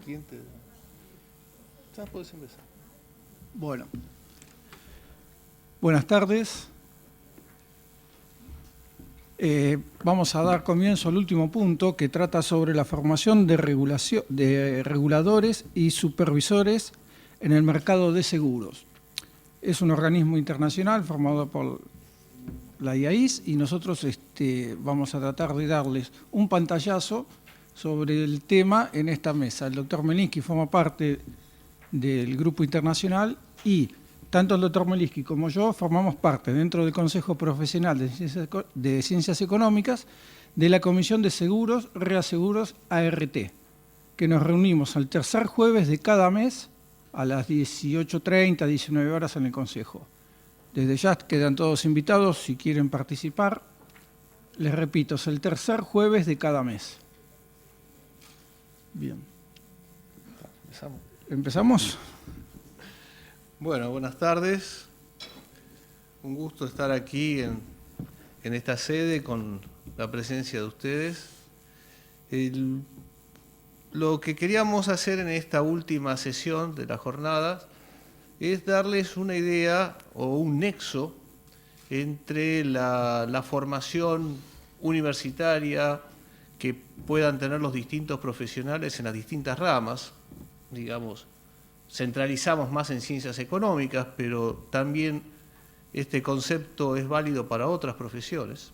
¿Quién te da? Ya puedes empezar. Bueno, buenas tardes. Vamos a dar comienzo al último punto que trata sobre la formación de reguladores y supervisores en el mercado de seguros. Es un organismo internacional formado por la IAIS y nosotros vamos a tratar de darles un pantallazo sobre el tema en esta mesa. El doctor Melinsky forma parte del grupo internacional y tanto el doctor Melinsky como yo formamos parte dentro del Consejo Profesional de Ciencias Económicas de la Comisión de Seguros, Reaseguros, ART, que nos reunimos el tercer jueves de cada mes a las 18:30, 19 horas en el Consejo. Desde ya quedan todos invitados si quieren participar. Les repito, es el tercer jueves de cada mes. Bien. Empezamos. ¿Empezamos? Bueno, buenas tardes. Un gusto estar aquí en esta sede con la presencia de ustedes. Lo que queríamos hacer en esta última sesión de la jornada es darles una idea o un nexo entre la formación universitaria que puedan tener los distintos profesionales en las distintas ramas. Digamos, centralizamos más en ciencias económicas, pero también este concepto es válido para otras profesiones.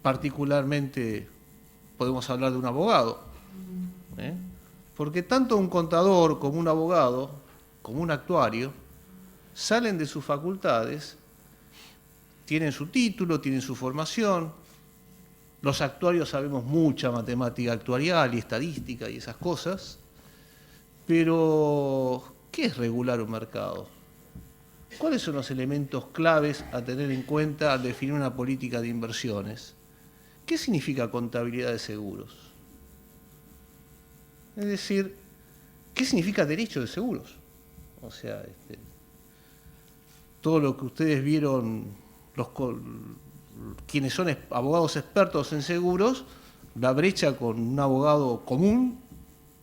Particularmente podemos hablar de un abogado, porque tanto un contador como un abogado, como un actuario, salen de sus facultades, tienen su título, tienen su formación. Los actuarios sabemos mucha matemática actuarial y estadística y esas cosas, pero ¿qué es regular un mercado? ¿Cuáles son los elementos claves a tener en cuenta al definir una política de inversiones? ¿Qué significa contabilidad de seguros? Es decir, ¿qué significa derecho de seguros? O sea, todo lo que ustedes vieron, quienes son abogados expertos en seguros, la brecha con un abogado común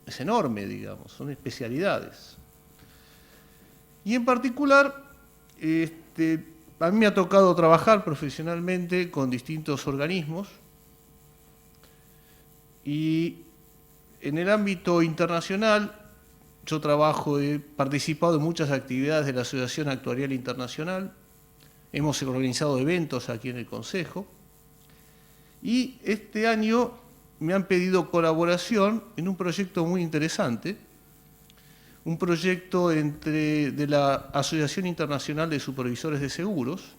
es enorme, digamos, son especialidades. Y en particular, a mí me ha tocado trabajar profesionalmente con distintos organismos y en el ámbito internacional yo he participado en muchas actividades de la Asociación Actuarial Internacional, hemos organizado eventos aquí en el Consejo y este año me han pedido colaboración en un proyecto muy interesante, un proyecto de la Asociación Internacional de Supervisores de Seguros,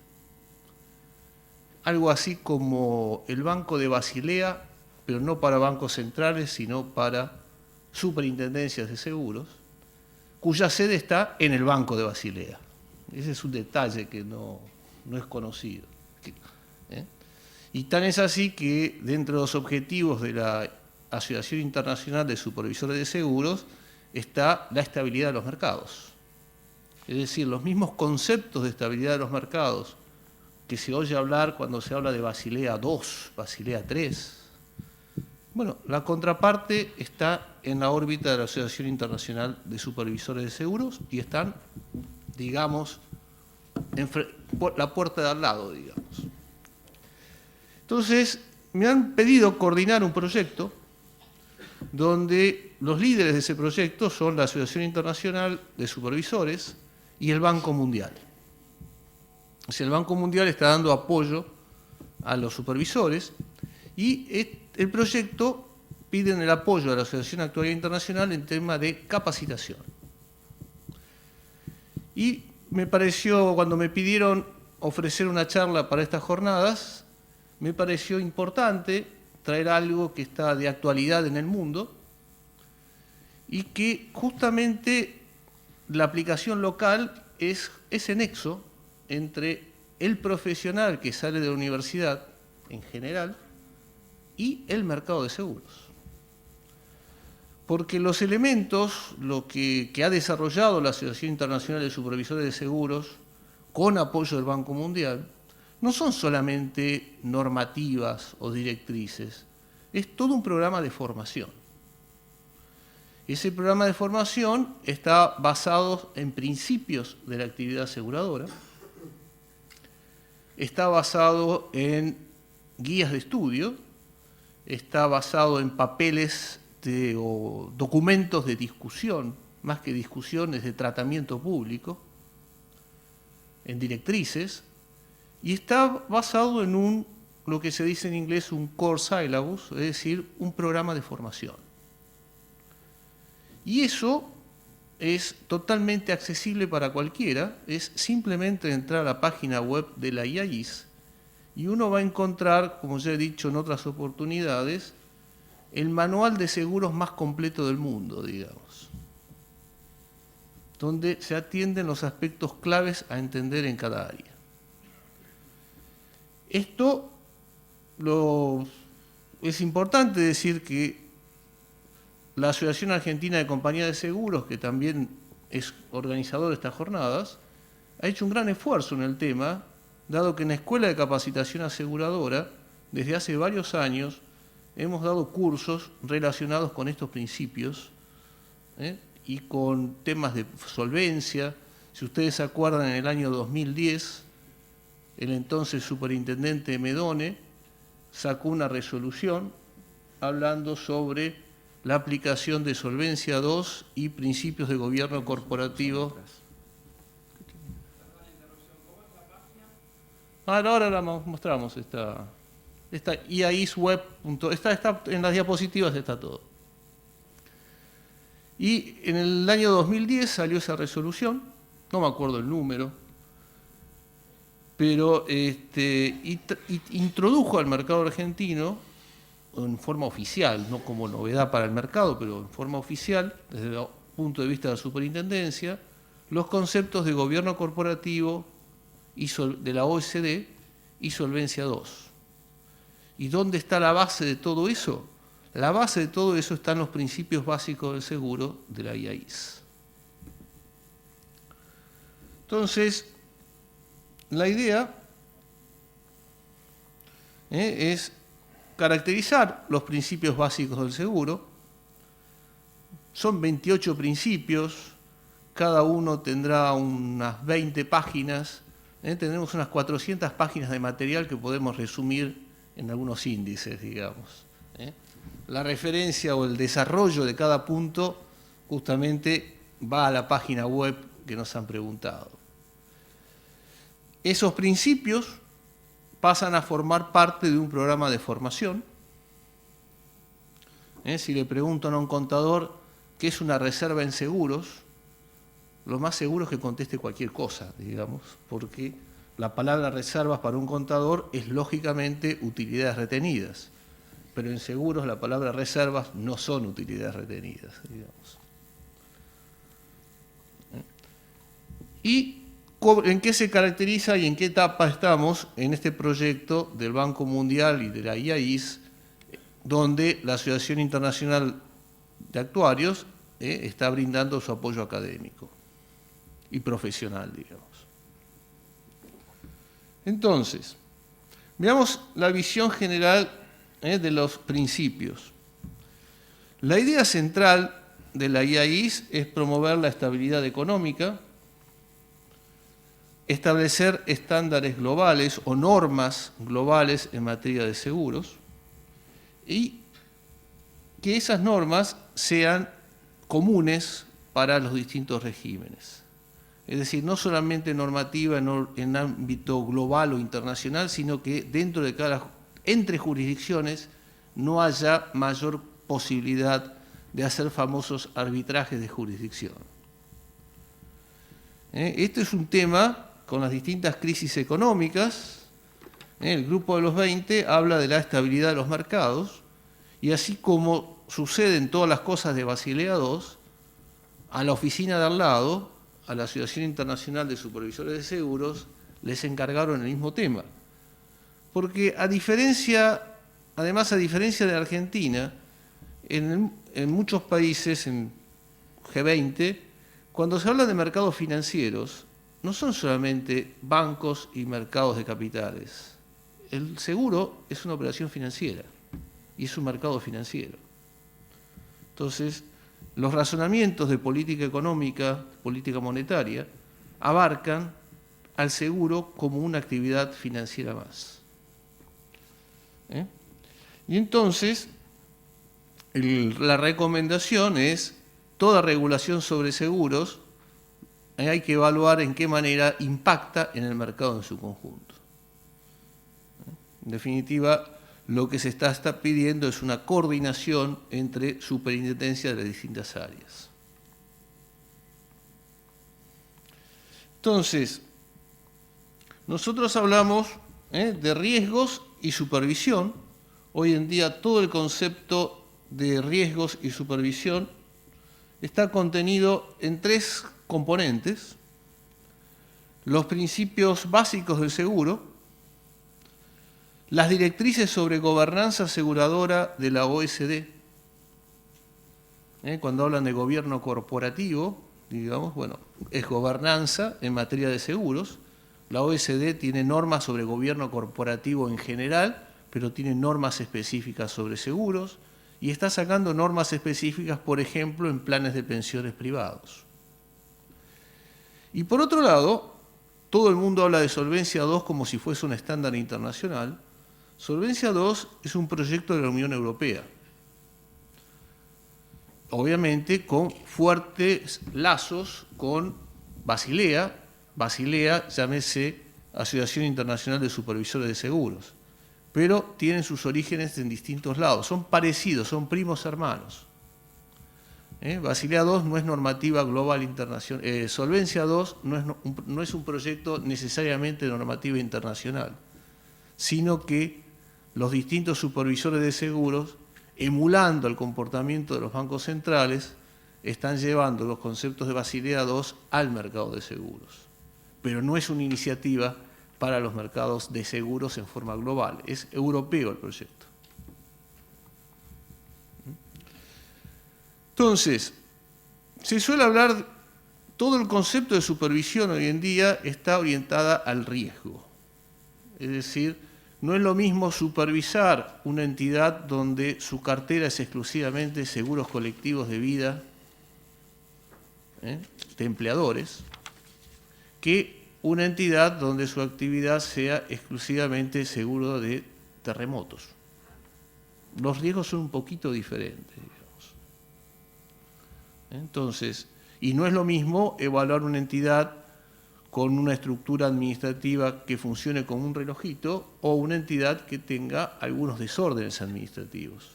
algo así como el Banco de Basilea, pero no para bancos centrales, sino para superintendencias de seguros, cuya sede está en el Banco de Basilea. Ese es un detalle que no es conocido. Y tan es así que dentro de los objetivos de la Asociación Internacional de Supervisores de Seguros está la estabilidad de los mercados. Es decir, los mismos conceptos de estabilidad de los mercados que se oye hablar cuando se habla de Basilea II, Basilea III. Bueno, la contraparte está en la órbita de la Asociación Internacional de Supervisores de Seguros y están, digamos, la puerta de al lado, digamos. Entonces, me han pedido coordinar un proyecto donde los líderes de ese proyecto son la Asociación Internacional de Supervisores y el Banco Mundial. O sea, el Banco Mundial está dando apoyo a los supervisores y el proyecto pide el apoyo a la Asociación Actuarial Internacional en tema de capacitación. Y me pareció, cuando me pidieron ofrecer una charla para estas jornadas, me pareció importante traer algo que está de actualidad en el mundo y que justamente la aplicación local es ese nexo entre el profesional que sale de la universidad en general y el mercado de seguros. Porque los elementos, lo que ha desarrollado la Asociación Internacional de Supervisores de Seguros con apoyo del Banco Mundial, no son solamente normativas o directrices, es todo un programa de formación. Ese programa de formación está basado en principios de la actividad aseguradora, está basado en guías de estudio, está basado en papeles o documentos de discusión, más que discusiones de tratamiento público, en directrices, y está basado en lo que se dice en inglés un core syllabus, es decir, un programa de formación. Y eso es totalmente accesible para cualquiera, es simplemente entrar a la página web de la IAIS y uno va a encontrar, como ya he dicho en otras oportunidades, el manual de seguros más completo del mundo, digamos, donde se atienden los aspectos claves a entender en cada área. Esto es importante decir que la Asociación Argentina de Compañías de Seguros, que también es organizador de estas jornadas, ha hecho un gran esfuerzo en el tema, dado que en la Escuela de Capacitación Aseguradora, desde hace varios años, hemos dado cursos relacionados con estos principios y con temas de solvencia. Si ustedes se acuerdan, en el año 2010, el entonces superintendente Medone sacó una resolución hablando sobre la aplicación de Solvencia II y principios de gobierno corporativo. Ahora la mostramos, esta IAISweb. Está en las diapositivas, está todo. Y en el año 2010 salió esa resolución, no me acuerdo el número, pero introdujo al mercado argentino en forma oficial, no como novedad para el mercado, pero en forma oficial, desde el punto de vista de la superintendencia, los conceptos de gobierno corporativo de la OECD y Solvencia II. ¿Y dónde está la base de todo eso? La base de todo eso está en los principios básicos del seguro de la IAIS. Entonces, la idea es caracterizar los principios básicos del seguro. Son 28 principios, cada uno tendrá unas 20 páginas, tenemos unas 400 páginas de material que podemos resumir en algunos índices, digamos. La referencia o el desarrollo de cada punto justamente va a la página web que nos han preguntado. Esos principios pasan a formar parte de un programa de formación. Si le preguntan a un contador qué es una reserva en seguros, lo más seguro es que conteste cualquier cosa, digamos, porque la palabra reservas para un contador es lógicamente utilidades retenidas, pero en seguros la palabra reservas no son utilidades retenidas, digamos. ¿Y en qué se caracteriza y en qué etapa estamos en este proyecto del Banco Mundial y de la IAIS, donde la Asociación Internacional de Actuarios está brindando su apoyo académico y profesional, digamos? Entonces, veamos la visión general de los principios. La idea central de la IAIS es promover la estabilidad económica, establecer estándares globales o normas globales en materia de seguros y que esas normas sean comunes para los distintos regímenes. Es decir, no solamente normativa en ámbito global o internacional, sino que dentro de entre jurisdicciones no haya mayor posibilidad de hacer famosos arbitrajes de jurisdicción. Este es un tema con las distintas crisis económicas. El Grupo de los 20 habla de la estabilidad de los mercados y así como suceden todas las cosas de Basilea II, a la oficina de al lado, a la Asociación Internacional de Supervisores de Seguros, les encargaron el mismo tema. Porque además a diferencia de Argentina, en muchos países, en G20, cuando se habla de mercados financieros, no son solamente bancos y mercados de capitales. El seguro es una operación financiera y es un mercado financiero. Entonces, los razonamientos de política económica, política monetaria, abarcan al seguro como una actividad financiera más. Y entonces, la recomendación es, toda regulación sobre seguros hay que evaluar en qué manera impacta en el mercado en su conjunto. En definitiva, lo que se está pidiendo es una coordinación entre superintendencias de las distintas áreas. Entonces, nosotros hablamos de riesgos y supervisión. Hoy en día todo el concepto de riesgos y supervisión está contenido en 3 componentes: los principios básicos del seguro, las directrices sobre gobernanza aseguradora de la OSD. Cuando hablan de gobierno corporativo, digamos, bueno, es gobernanza en materia de seguros. La OSD tiene normas sobre gobierno corporativo en general, pero tiene normas específicas sobre seguros, y está sacando normas específicas, por ejemplo, en planes de pensiones privados. Y por otro lado, todo el mundo habla de Solvencia II como si fuese un estándar internacional. Solvencia II es un proyecto de la Unión Europea, obviamente con fuertes lazos con Basilea. Basilea, llámese Asociación Internacional de Supervisores de Seguros, pero tienen sus orígenes en distintos lados, son parecidos, son primos hermanos. Basilea II no es normativa global internacional, Solvencia II no es un proyecto necesariamente de normativa internacional, sino que los distintos supervisores de seguros, emulando el comportamiento de los bancos centrales, están llevando los conceptos de Basilea II al mercado de seguros. Pero no es una iniciativa para los mercados de seguros en forma global, es europeo el proyecto. Entonces, se suele hablar, todo el concepto de supervisión hoy en día está orientada al riesgo. Es decir, no es lo mismo supervisar una entidad donde su cartera es exclusivamente seguros colectivos de vida de empleadores, que una entidad donde su actividad sea exclusivamente seguro de terremotos. Los riesgos son un poquito diferentes, digamos. Entonces, y no es lo mismo evaluar una entidad con una estructura administrativa que funcione como un relojito o una entidad que tenga algunos desórdenes administrativos.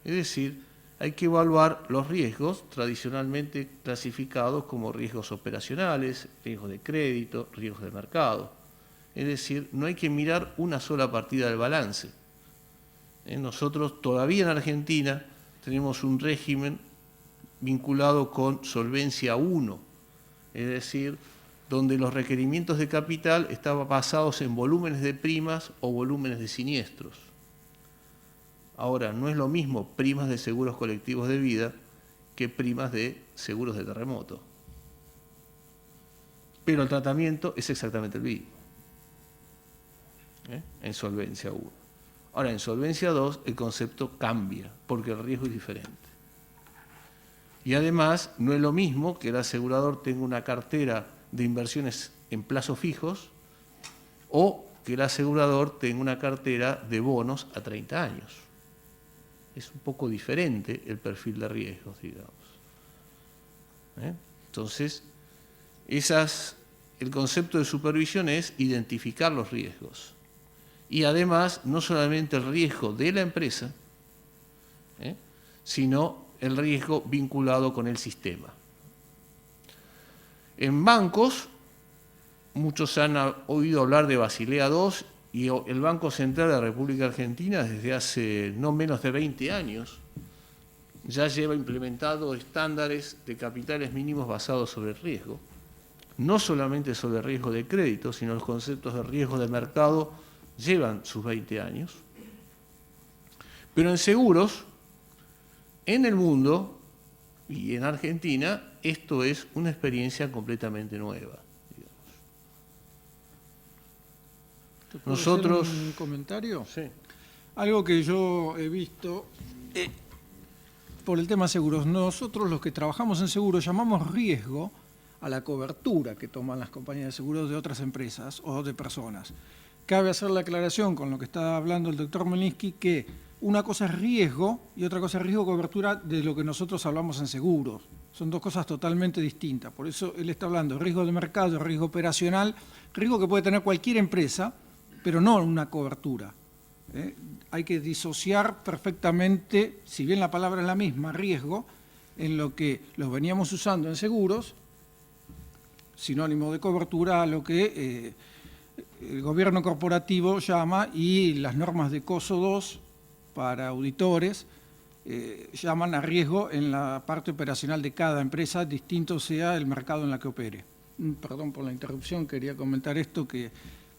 Es decir, hay que evaluar los riesgos tradicionalmente clasificados como riesgos operacionales, riesgos de crédito, riesgos de mercado. Es decir, no hay que mirar una sola partida del balance. Nosotros todavía en Argentina tenemos un régimen vinculado con Solvencia I, es decir, donde los requerimientos de capital estaban basados en volúmenes de primas o volúmenes de siniestros. Ahora, no es lo mismo primas de seguros colectivos de vida que primas de seguros de terremoto. Pero el tratamiento es exactamente el mismo, en Solvencia I. Ahora, en Solvencia II el concepto cambia, porque el riesgo es diferente. Y además, no es lo mismo que el asegurador tenga una cartera de inversiones en plazos fijos o que el asegurador tenga una cartera de bonos a 30 años. Es un poco diferente el perfil de riesgos, digamos. Entonces, el concepto de supervisión es identificar los riesgos. Y además, no solamente el riesgo de la empresa, sino el riesgo vinculado con el sistema. En bancos, muchos han oído hablar de Basilea II y el Banco Central de la República Argentina desde hace no menos de 20 años ya lleva implementado estándares de capitales mínimos basados sobre el riesgo, no solamente sobre el riesgo de crédito, sino los conceptos de riesgo de mercado llevan sus 20 años. Pero en seguros, en el mundo y en Argentina, esto es una experiencia completamente nueva. Nosotros, ¿un comentario? Sí. Algo que yo he visto por el tema seguros. Nosotros, los que trabajamos en seguros, llamamos riesgo a la cobertura que toman las compañías de seguros de otras empresas o de personas. Cabe hacer la aclaración con lo que está hablando el doctor Melinsky, que una cosa es riesgo y otra cosa es riesgo-cobertura de lo que nosotros hablamos en seguros. Son dos cosas totalmente distintas. Por eso él está hablando de riesgo de mercado, riesgo operacional, riesgo que puede tener cualquier empresa, pero no una cobertura. Hay que disociar perfectamente, si bien la palabra es la misma, riesgo, en lo que los veníamos usando en seguros, sinónimo de cobertura, a lo que el gobierno corporativo llama, y las normas de COSO 2 para auditores llaman a riesgo en la parte operacional de cada empresa, distinto sea el mercado en la que opere. Perdón por la interrupción, quería comentar esto, que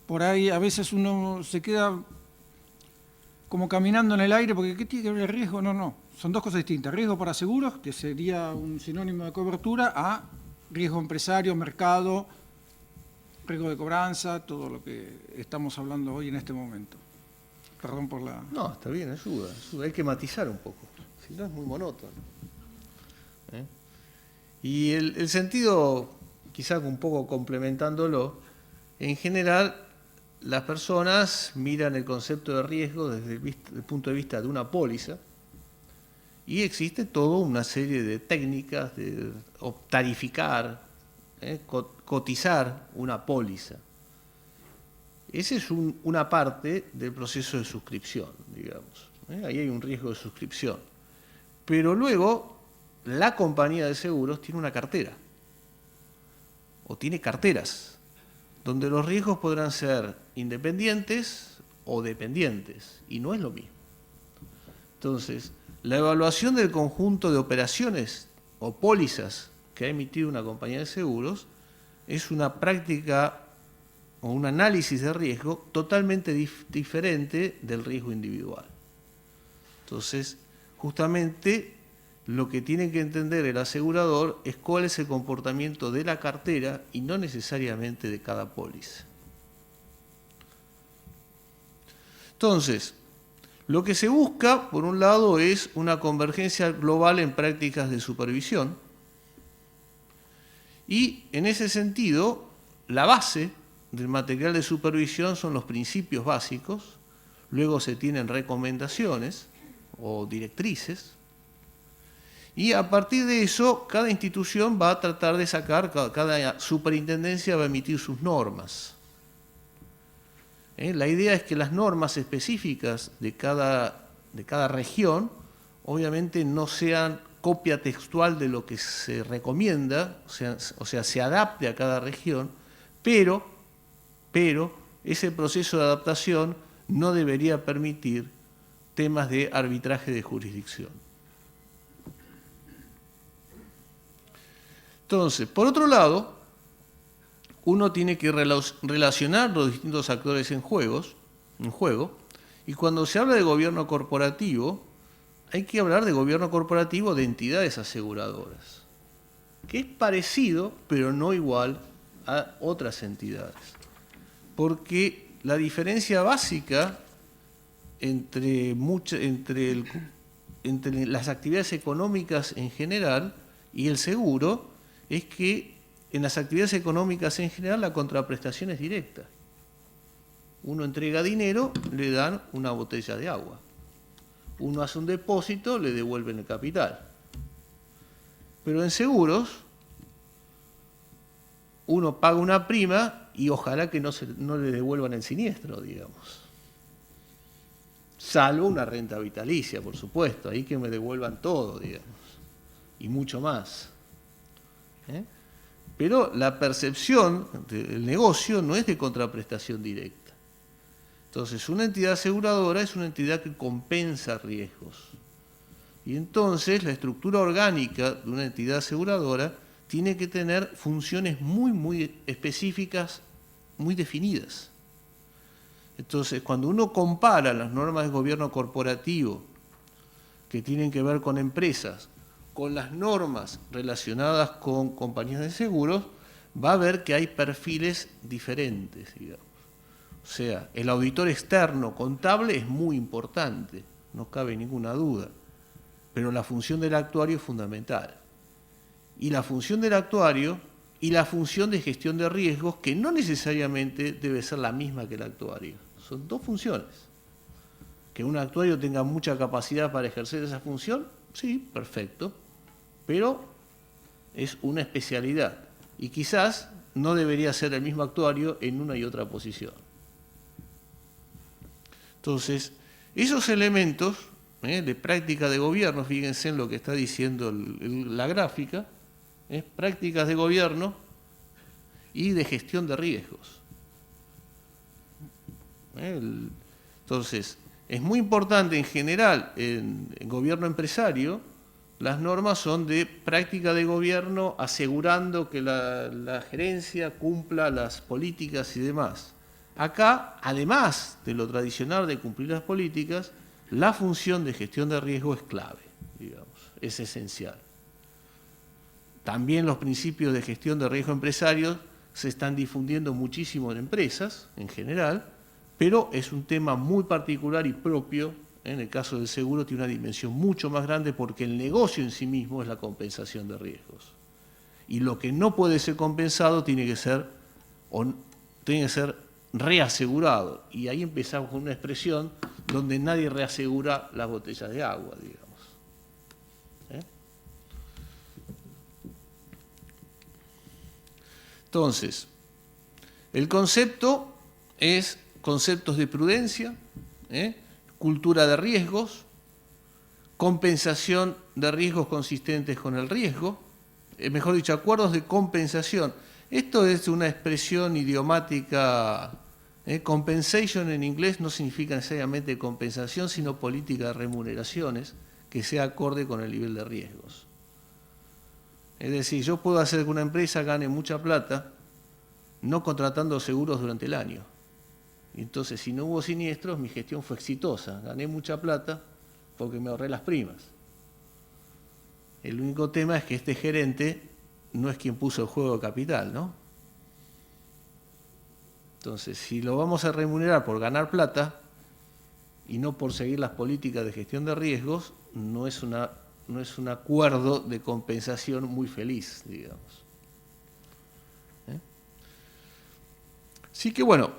por ahí a veces uno se queda como caminando en el aire, porque ¿qué tiene que ver el riesgo? No, son dos cosas distintas. Riesgo para seguros, que sería un sinónimo de cobertura, a riesgo empresario, mercado, riesgo de cobranza, todo lo que estamos hablando hoy en este momento. Perdón por la... No, está bien, ayuda. Hay que matizar un poco, si no es muy monótono. Y el sentido, quizá un poco complementándolo, en general las personas miran el concepto de riesgo desde el punto de vista de una póliza, y existe toda una serie de técnicas de tarificar, cotizar una póliza. Esa es una parte del proceso de suscripción, digamos. Ahí hay un riesgo de suscripción. Pero luego, la compañía de seguros tiene una cartera, o tiene carteras, donde los riesgos podrán ser independientes o dependientes, y no es lo mismo. Entonces, la evaluación del conjunto de operaciones o pólizas que ha emitido una compañía de seguros es una práctica o un análisis de riesgo totalmente diferente del riesgo individual. Entonces, justamente lo que tiene que entender el asegurador es cuál es el comportamiento de la cartera y no necesariamente de cada póliza. Entonces, lo que se busca, por un lado, es una convergencia global en prácticas de supervisión, y en ese sentido, la base del material de supervisión son los principios básicos, luego se tienen recomendaciones o directrices, y a partir de eso, cada institución va a tratar de sacar, cada superintendencia va a emitir sus normas. La idea es que las normas específicas de cada región, obviamente no sean copia textual de lo que se recomienda, o sea, se adapte a cada región, pero ese proceso de adaptación no debería permitir temas de arbitraje de jurisdicción. Entonces, por otro lado, uno tiene que relacionar los distintos actores en juego, y cuando se habla de gobierno corporativo, hay que hablar de gobierno corporativo de entidades aseguradoras, que es parecido, pero no igual a otras entidades. Porque la diferencia básica entre las actividades económicas en general y el seguro es que en las actividades económicas en general la contraprestación es directa. Uno entrega dinero, le dan una botella de agua. Uno hace un depósito, le devuelven el capital. Pero en seguros, uno paga una prima y ojalá que no le devuelvan el siniestro, digamos. Salvo una renta vitalicia, por supuesto, ahí que me devuelvan todo, digamos, y mucho más. Pero la percepción del negocio no es de contraprestación directa. Entonces, una entidad aseguradora es una entidad que compensa riesgos. Y entonces, la estructura orgánica de una entidad aseguradora tiene que tener funciones muy específicas, muy definidas. Entonces, cuando uno compara las normas de gobierno corporativo que tienen que ver con empresas, con las normas relacionadas con compañías de seguros, va a ver que hay perfiles diferentes, digamos. O sea, el auditor externo contable es muy importante, no cabe ninguna duda. pero la función del actuario es fundamental. Y la función del actuario y la función de gestión de riesgos, que no necesariamente debe ser la misma que el actuario. Son dos funciones. Que un actuario tenga mucha capacidad para ejercer esa función, sí, perfecto, pero es una especialidad. Y quizás no debería ser el mismo actuario en una y otra posición. Entonces, esos elementos de práctica de gobierno, fíjense en lo que está diciendo la gráfica, prácticas de gobierno y de gestión de riesgos. Entonces, es muy importante en general en gobierno empresario, las normas son de práctica de gobierno asegurando que la gerencia cumpla las políticas y demás. Acá, además de lo tradicional de cumplir las políticas, la función de gestión de riesgo es clave, digamos, es esencial. También los principios de gestión de riesgo empresarios se están difundiendo muchísimo en empresas, en general, pero es un tema muy particular y propio. En el caso del seguro tiene una dimensión mucho más grande porque el negocio en sí mismo es la compensación de riesgos. Y lo que no puede ser compensado tiene que ser reasegurado. Y ahí empezamos con una expresión donde nadie reasegura las botellas de agua, digamos. Entonces, el concepto es conceptos de prudencia, cultura de riesgos, compensación de riesgos consistentes con el riesgo, mejor dicho, acuerdos de compensación. Esto es una expresión idiomática, compensation en inglés no significa necesariamente compensación, sino política de remuneraciones que sea acorde con el nivel de riesgos. Es decir, yo puedo hacer que una empresa gane mucha plata no contratando seguros durante el año. Entonces, si no hubo siniestros, mi gestión fue exitosa. Gané mucha plata porque me ahorré las primas. El único tema es que este gerente no es quien puso el juego de capital, ¿no? Entonces, si lo vamos a remunerar por ganar plata y no por seguir las políticas de gestión de riesgos, no es un acuerdo de compensación muy feliz, digamos. Así que bueno,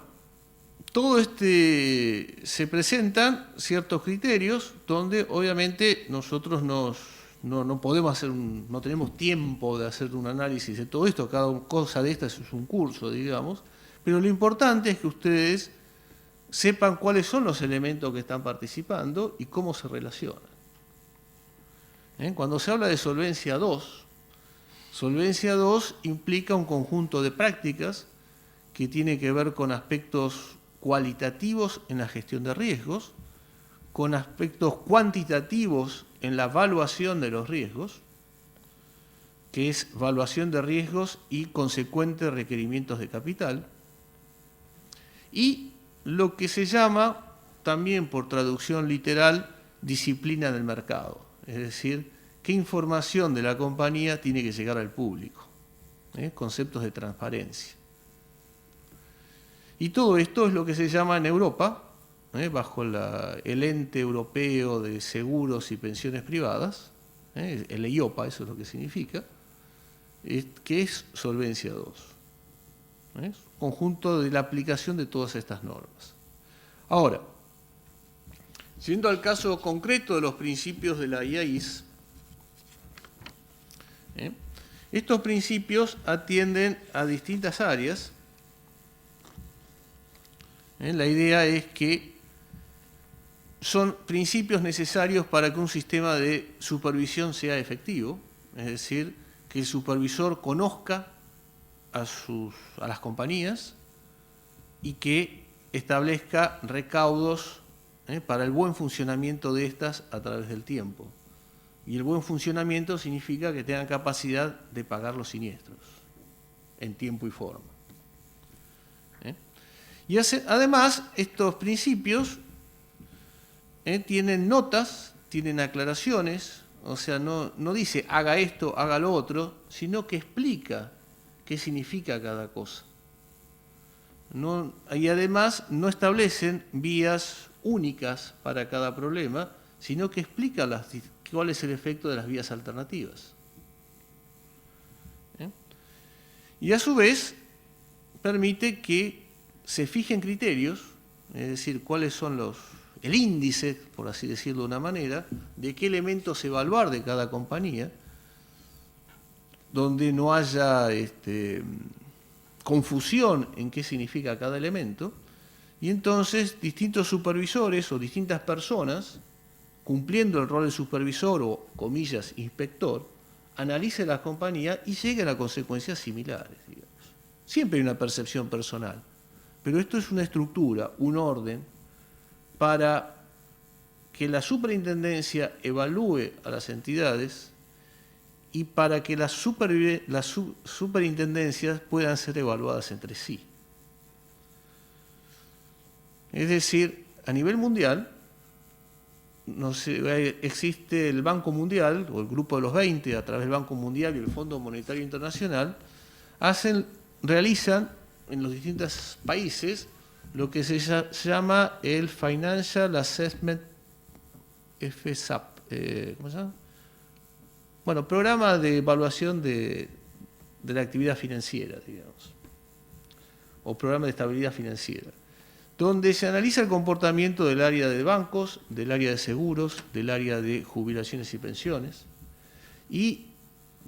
todo se presentan ciertos criterios donde obviamente nosotros no podemos hacer no tenemos tiempo de hacer un análisis de todo esto, cada cosa de estas es un curso, digamos, pero lo importante es que ustedes sepan cuáles son los elementos que están participando y cómo se relacionan. Cuando se habla de solvencia 2 implica un conjunto de prácticas que tiene que ver con aspectos cualitativos en la gestión de riesgos, con aspectos cuantitativos en la evaluación de los riesgos, que es evaluación de riesgos y consecuentes requerimientos de capital, y lo que se llama, también por traducción literal, disciplina del mercado, es decir, qué información de la compañía tiene que llegar al público, conceptos de transparencia. Y todo esto es lo que se llama en Europa, bajo el ente europeo de seguros y pensiones privadas, el EIOPA, eso es lo que significa, que es solvencia 2. Conjunto de la aplicación de todas estas normas. Ahora, yendo al caso concreto de los principios de la IAIS, estos principios atienden a distintas áreas. La idea es que son principios necesarios para que un sistema de supervisión sea efectivo, es decir, que el supervisor conozca a las compañías y que establezca recaudos para el buen funcionamiento de estas a través del tiempo. Y el buen funcionamiento significa que tengan capacidad de pagar los siniestros en tiempo y forma. Y además, estos principios tienen notas, tienen aclaraciones, o sea, no dice haga esto, haga lo otro, sino que explica qué significa cada cosa. Y además no establecen vías únicas para cada problema, sino que explica cuál es el efecto de las vías alternativas. Y a su vez permite que se fijen criterios, es decir, cuáles son el índice, por así decirlo de una manera, de qué elementos evaluar de cada compañía, donde no haya confusión en qué significa cada elemento, y entonces distintos supervisores o distintas personas, cumpliendo el rol de supervisor o, comillas, inspector, analicen la compañía y lleguen a consecuencias similares, digamos. Siempre hay una percepción personal, pero esto es una estructura, un orden, para que la superintendencia evalúe a las entidades y para que las superintendencias puedan ser evaluadas entre sí. Es decir, a nivel mundial, existe el Banco Mundial, o el Grupo de los 20, a través del Banco Mundial y el Fondo Monetario Internacional, realizan en los distintos países lo que se llama el Financial Assessment FSAP, ¿cómo se llama? Bueno, programa de evaluación de la actividad financiera, digamos, o programa de estabilidad financiera, donde se analiza el comportamiento del área de bancos, del área de seguros, del área de jubilaciones y pensiones, y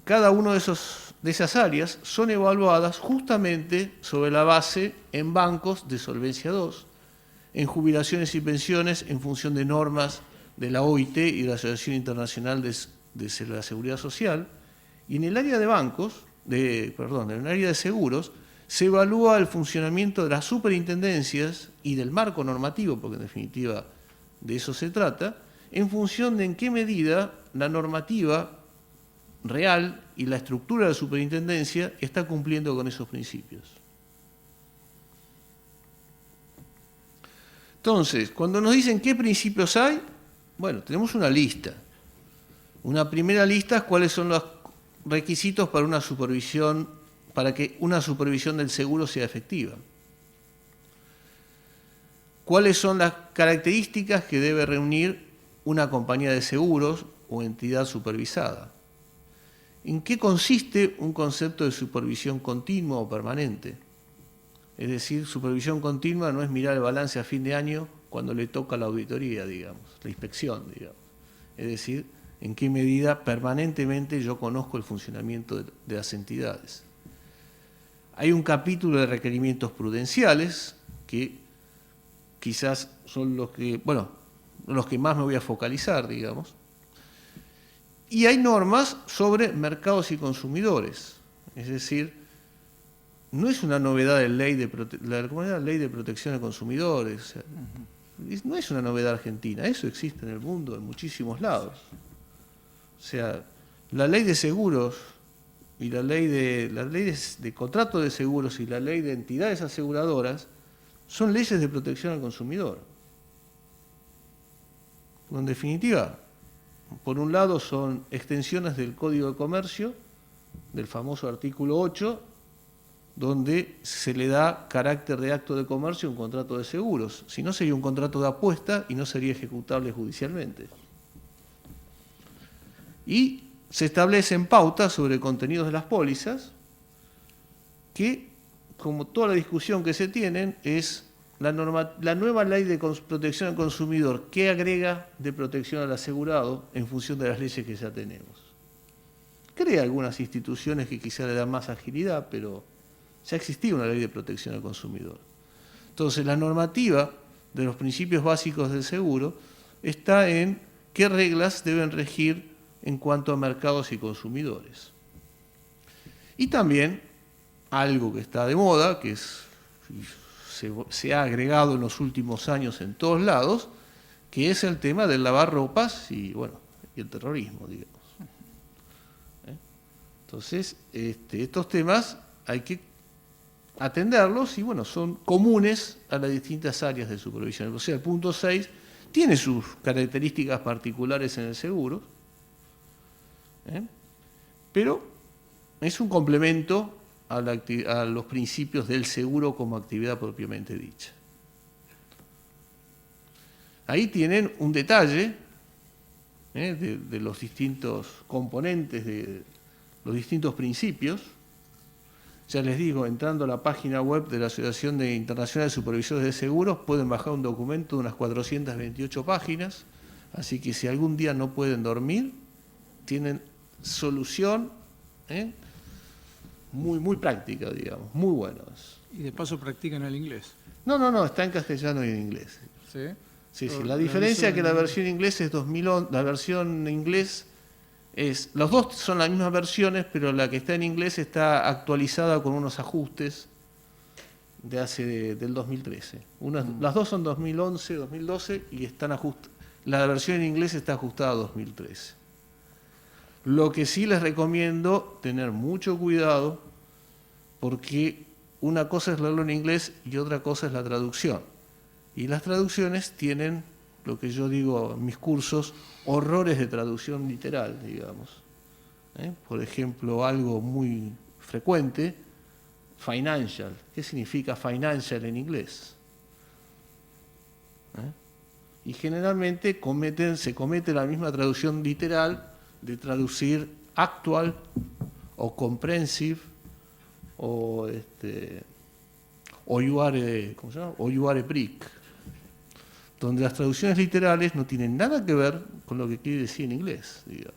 cada una de esas áreas son evaluadas justamente sobre la base en bancos de solvencia 2, en jubilaciones y pensiones en función de normas de la OIT y de la Asociación Internacional de la Seguridad Social, y en el área de en el área de seguros, se evalúa el funcionamiento de las superintendencias y del marco normativo, porque en definitiva de eso se trata, en función de en qué medida la normativa real y la estructura de la superintendencia está cumpliendo con esos principios. Entonces, cuando nos dicen qué principios hay, bueno, tenemos una lista. Una primera lista es cuáles son los requisitos para una supervisión, para que una supervisión del seguro sea efectiva. ¿Cuáles son las características que debe reunir una compañía de seguros o entidad supervisada? ¿En qué consiste un concepto de supervisión continua o permanente? Es decir, supervisión continua no es mirar el balance a fin de año cuando le toca la auditoría, digamos, la inspección, digamos. Es decir, en qué medida permanentemente yo conozco el funcionamiento de las entidades. Hay un capítulo de requerimientos prudenciales que quizás son los que más me voy a focalizar, digamos. Y hay normas sobre mercados y consumidores. Es decir, no es una novedad la ley de protección de consumidores. O sea, no es una novedad argentina, eso existe en el mundo en muchísimos lados. O sea, la ley de seguros y la ley de contrato de seguros y la ley de entidades aseguradoras son leyes de protección al consumidor. En definitiva, por un lado son extensiones del Código de Comercio, del famoso artículo 8, donde se le da carácter de acto de comercio a un contrato de seguros. Si no, sería un contrato de apuesta y no sería ejecutable judicialmente. Y se establecen pautas sobre contenidos de las pólizas que, como toda la discusión que se tienen, es la nueva ley de protección al consumidor, ¿qué agrega de protección al asegurado en función de las leyes que ya tenemos? Crea algunas instituciones que quizá le dan más agilidad, pero ya existía una ley de protección al consumidor. Entonces, la normativa de los principios básicos del seguro está en qué reglas deben regir en cuanto a mercados y consumidores. Y también algo que está de moda, que se ha agregado en los últimos años en todos lados, que es el tema del lavar ropas y el terrorismo, digamos. Entonces, estos temas hay que atenderlos y son comunes a las distintas áreas de supervisión. O sea, el punto 6 tiene sus características particulares en el seguro, pero es un complemento a los principios del seguro como actividad propiamente dicha. Ahí tienen un detalle, de los distintos componentes, de los distintos principios. Ya les digo, entrando a la página web de la Asociación Internacional de Supervisores de Seguros, pueden bajar un documento de unas 428 páginas, así que si algún día no pueden dormir, tienen solución muy práctica, digamos, muy buenos. Y de paso practican el inglés. No, está en castellano y en inglés. ¿Sí? Sí. La diferencia es que la versión inglés es 2011, la versión inglés es, los dos son las mismas versiones, pero la que está en inglés está actualizada con unos ajustes del 2013. Las dos son 2011, 2012 y están la versión en inglés está ajustada a 2013. Lo que sí les recomiendo tener mucho cuidado, porque una cosa es leerlo en inglés y otra cosa es la traducción. Y las traducciones tienen, lo que yo digo en mis cursos, horrores de traducción literal, digamos. Por ejemplo, algo muy frecuente, financial. ¿Qué significa financial en inglés? Y generalmente se comete la misma traducción literal de traducir actual o comprehensive o you are, ¿cómo se llama? O you are a brick, donde las traducciones literales no tienen nada que ver con lo que quiere decir en inglés, digamos.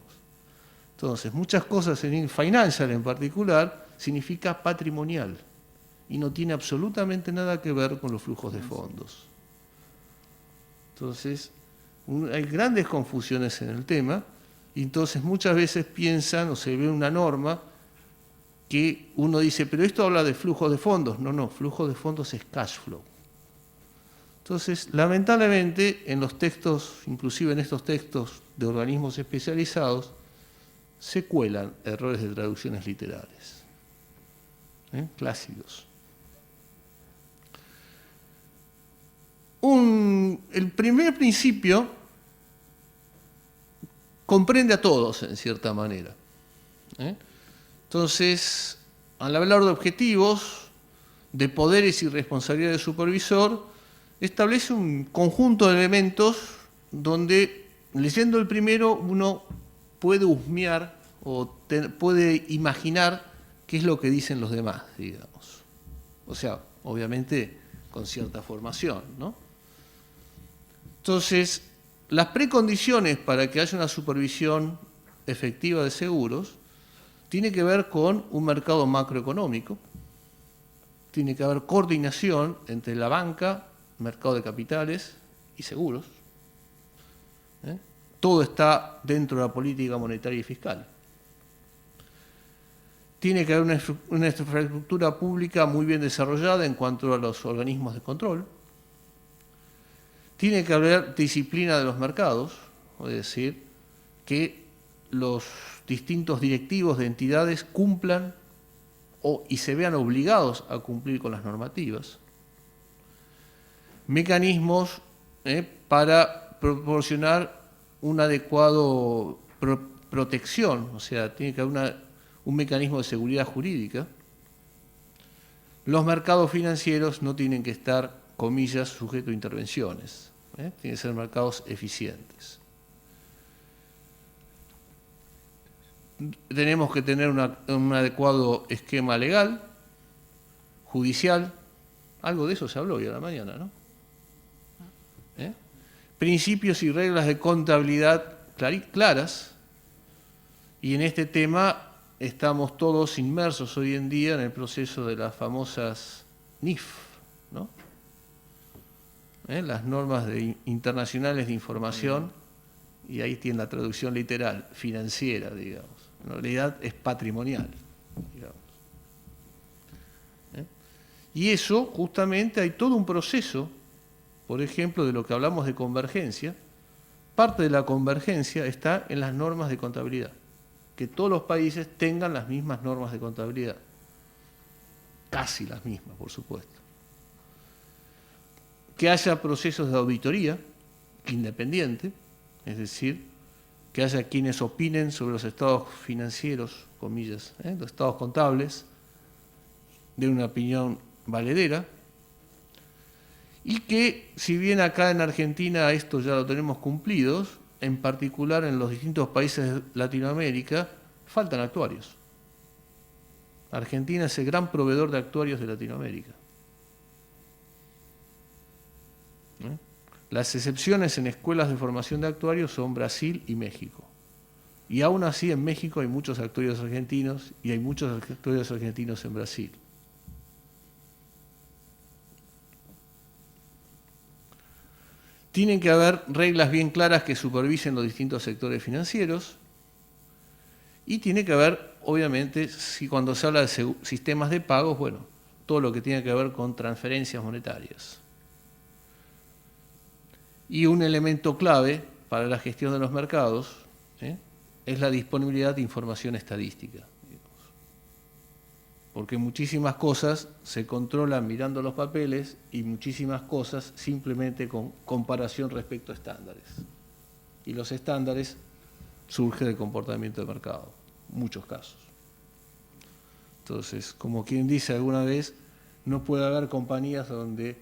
Entonces, muchas cosas en financial en particular significa patrimonial y no tiene absolutamente nada que ver con los flujos de fondos. Entonces, hay grandes confusiones en el tema y entonces muchas veces piensan o se ve una norma que uno dice, pero esto habla de flujos de fondos. No, flujo de fondos es cash flow. Entonces, lamentablemente, en los textos, inclusive en estos textos de organismos especializados, se cuelan errores de traducciones literales. Clásicos. El primer principio comprende a todos, en cierta manera. Entonces, al hablar de objetivos, de poderes y responsabilidades del supervisor, establece un conjunto de elementos donde, leyendo el primero, uno puede husmear o puede imaginar qué es lo que dicen los demás, digamos. O sea, obviamente con cierta formación, ¿no? Entonces, las precondiciones para que haya una supervisión efectiva de seguros tiene que ver con un mercado macroeconómico, tiene que haber coordinación entre la banca, mercado de capitales y seguros. Todo está dentro de la política monetaria y fiscal. Tiene que haber una infraestructura pública muy bien desarrollada en cuanto a los organismos de control. Tiene que haber disciplina de los mercados, es decir, que los distintos directivos de entidades cumplan y se vean obligados a cumplir con las normativas. Mecanismos para proporcionar una adecuada protección, o sea, tiene que haber un mecanismo de seguridad jurídica. Los mercados financieros no tienen que estar, comillas, sujetos a intervenciones. Tienen que ser mercados eficientes. Tenemos que tener un adecuado esquema legal, judicial. Algo de eso se habló hoy a la mañana, ¿no? Principios y reglas de contabilidad claras. Y en este tema estamos todos inmersos hoy en día en el proceso de las famosas NIF, ¿no? Las normas internacionales de información, y ahí tiene la traducción literal, financiera, digamos. En realidad es patrimonial, digamos. Y eso, justamente, hay todo un proceso, por ejemplo, de lo que hablamos de convergencia. Parte de la convergencia está en las normas de contabilidad. Que todos los países tengan las mismas normas de contabilidad. Casi las mismas, por supuesto. Que haya procesos de auditoría independiente, es decir, que haya quienes opinen sobre los estados financieros, comillas, los estados contables, de una opinión valedera, y que, si bien acá en Argentina esto ya lo tenemos cumplidos, en particular en los distintos países de Latinoamérica, faltan actuarios. Argentina es el gran proveedor de actuarios de Latinoamérica. Las excepciones en escuelas de formación de actuarios son Brasil y México. Y aún así en México hay muchos actuarios argentinos y hay muchos actuarios argentinos en Brasil. Tienen que haber reglas bien claras que supervisen los distintos sectores financieros y tiene que haber, obviamente, si cuando se habla de sistemas de pagos, bueno, todo lo que tiene que ver con transferencias monetarias. Y un elemento clave para la gestión de los mercados es la disponibilidad de información estadística. Porque muchísimas cosas se controlan mirando los papeles y muchísimas cosas simplemente con comparación respecto a estándares. Y los estándares surgen del comportamiento del mercado, en muchos casos. Entonces, como quien dice alguna vez, no puede haber compañías donde